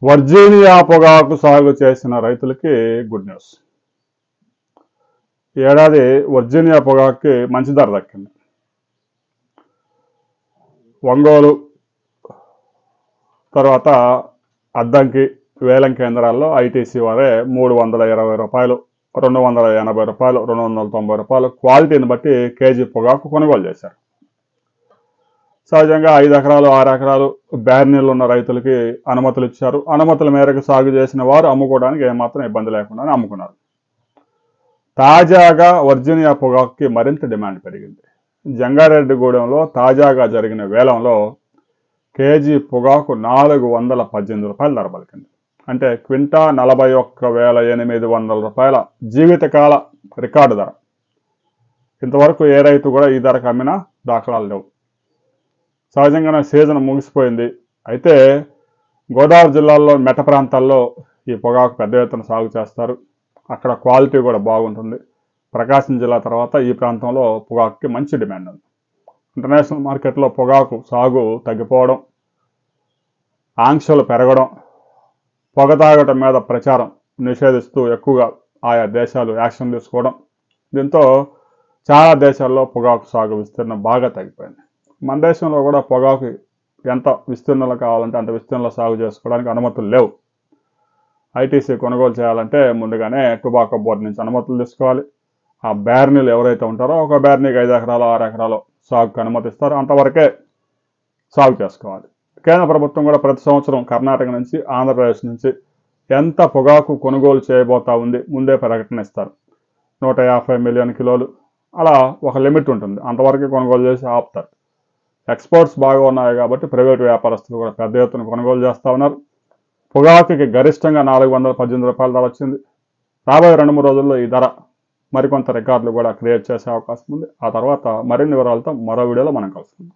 Virginia పొగాకు సాగు చేసిన రైతులకి గుడ్ న్యూస్. ఈ ఏడాది వర్జీనియా పొగాకుకి మంచి ధర దక్కింది. ఒంగోలు తర్వాత అద్దంకి వేలం కేంద్రాల్లో ఐటీసీ వారే 320 రూపాయలు, 280 రూపాయలు, 290 రూపాయలు క్వాలిటీని బట్టి కేజీ పొగాకు కొనుగోలు చేశారు. సహజంగా 5 ఎకరాలు 6 ఎకరాలు బ్యార్నీళ్ళు ఉన్న రైతులకి అనుమతులు ఇచ్చారు. అనుమతుల మేరకు సాగు చేసిన వారు అమ్ముకోవడానికి ఏమాత్రం ఇబ్బంది లేకుండా అమ్ముకున్నారు. తాజాగా వర్జీనియా పొగాకుకి మరింత డిమాండ్ పెరిగింది. జంగారెడ్డిగూడెంలో తాజాగా జరిగిన వేలంలో కేజీ పొగాకు 418 రూపాయలు ధర పలికింది. అంటే క్వింటా 41,800 రూపాయల జీవితకాల రికార్డు ధర. ఇంతవరకు ఏ రైతు కూడా ఈ ధరకు అమ్మినా దాఖలాలు లేవు. సహజంగానే సీజన్ ముగిసిపోయింది. అయితే గోదావరి జిల్లాలో మెట్ట ప్రాంతాల్లో ఈ పొగాకు పెద్ద ఎత్తున సాగు చేస్తారు. అక్కడ క్వాలిటీ కూడా బాగుంటుంది. ప్రకాశం జిల్లా తర్వాత ఈ ప్రాంతంలో పొగాకుకి మంచి డిమాండ్ ఉంది. ఇంటర్నేషనల్ మార్కెట్లో పొగాకు సాగు తగ్గిపోవడం, ఆంక్షలు పెరగడం, పొగ తాగటం మీద ప్రచారం నిషేధిస్తూ ఎక్కువగా ఆయా దేశాలు యాక్షన్ తీసుకోవడం, దీంతో చాలా దేశాల్లో పొగాకు సాగు విస్తీర్ణం బాగా తగ్గిపోయింది. మన దేశంలో కూడా పొగాకు ఎంత విస్తీర్ణంలో కావాలంటే అంత విస్తీర్ణంలో సాగు చేసుకోవడానికి అనుమతులు లేవు. ఐటీసీ కొనుగోలు చేయాలంటే ముందుగానే టొబాకో బోర్డు నుంచి అనుమతులు తీసుకోవాలి. ఆ బ్యార్నీలు ఎవరైతే ఉంటారో ఒక బ్యార్నీకి 5 ఎకరాలు 6 ఎకరాలు సాగుకు అనుమతిస్తారు. అంతవరకే సాగు చేసుకోవాలి. కేంద్ర ప్రభుత్వం కూడా ప్రతి సంవత్సరం కర్ణాటక నుంచి ఆంధ్రప్రదేశ్ నుంచి ఎంత పొగాకు కొనుగోలు చేయబోతా ఉంది ముందే ప్రకటన ఇస్తారు. 150 మిలియన్ కిలోలు అలా ఒక లిమిట్ ఉంటుంది. అంతవరకు కొనుగోలు చేసి ఆపుతారు. ఎక్స్పోర్ట్స్ బాగా ఉన్నాయి కాబట్టి ప్రైవేటు వ్యాపారస్తులు కూడా పెద్ద ఎత్తున కొనుగోలు చేస్తూ ఉన్నారు. పొగాకుకి గరిష్టంగా 418 రూపాయల ధర వచ్చింది. రాబోయే 2-3 రోజుల్లో ఈ ధర మరికొంత రికార్డులు కూడా క్రియేట్ చేసే అవకాశం ఉంది. ఆ తర్వాత మరిన్ని వివరాలతో మరో వీడియోలో మనం కలుసుకుందాం.